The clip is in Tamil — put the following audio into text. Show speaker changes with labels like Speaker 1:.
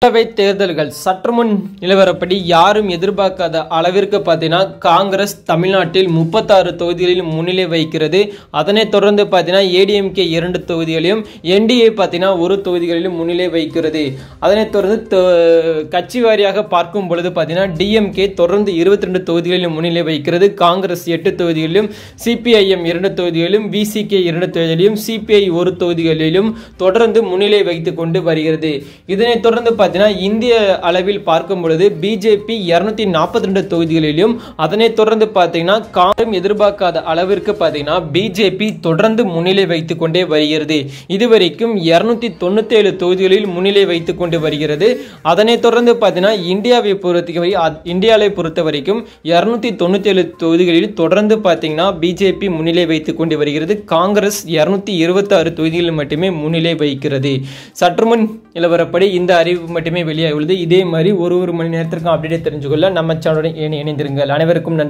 Speaker 1: மக்களவை தேர்தல்கள் சற்றுமுன் நிலவரப்படி யாரும் எதிர்பார்க்காத அளவிற்கு பார்த்தீங்கன்னா காங்கிரஸ் தமிழ்நாட்டில் 36 தொகுதிகளில் முன்னிலை வகிக்கிறது. அதனைத் தொடர்ந்து பார்த்தீங்கன்னா ஏடிஎம்கே 2 தொகுதிகளிலும் என்டிஏ பார்த்தீங்கன்னா 1 தொகுதிகளிலும் முன்னிலை வகிக்கிறது. அதனைத் தொடர்ந்து கட்சி வாரியாக பார்க்கும் பொழுது பார்த்தீங்கன்னா டிஎம்கே தொடர்ந்து 22 தொகுதிகளிலும் முன்னிலை வகிக்கிறது. காங்கிரஸ் 8 தொகுதிகளிலும், சிபிஐஎம் 2 தொகுதிகளிலும், விசிகே 2 தொகுதிகளிலும், சிபிஐ 1 தொகுதிகளிலும் தொடர்ந்து முன்னிலை வகித்துக் கொண்டு வருகிறது. இதனைத் தொடர்ந்து இந்திய அளவில் பார்க்கும் பொழுது பிஜேபி 242 தொகுதிகளிலும், அதனைத் தொடர்ந்து பார்த்தீங்கன்னா காரும் எதிர்பார்க்காத அளவிற்கு பார்த்தீங்கன்னா பிஜேபி தொடர்ந்து முன்னிலை வைத்துக் கொண்டே வருகிறது. இதுவரைக்கும் 297 தொகுதிகளில் முன்னிலை வைத்துக் கொண்டு வருகிறது. அதனைத் தொடர்ந்து பார்த்தீங்கன்னா இந்தியாவை பொறுத்த வரைக்கும் 297 தொகுதிகளில் தொடர்ந்து பார்த்தீங்கன்னா பிஜேபி முன்னிலை வைத்துக் கொண்டு வருகிறது. காங்கிரஸ் 226 தொகுதிகளில் மட்டுமே முன்னிலை வகிக்கிறது. சற்றுமுன் நிலவரப்படி இந்த அறிவிப்பு மட்டுமே வெளியாகியுள்ளது. இதே மாதிரி ஒரு மணி நேரத்திற்கு அப்டேட் தெரிஞ்சுக்கொள்ள நம்ம சேனலுடன் இணைந்திருங்கள். அனைவருக்கும் நன்றி.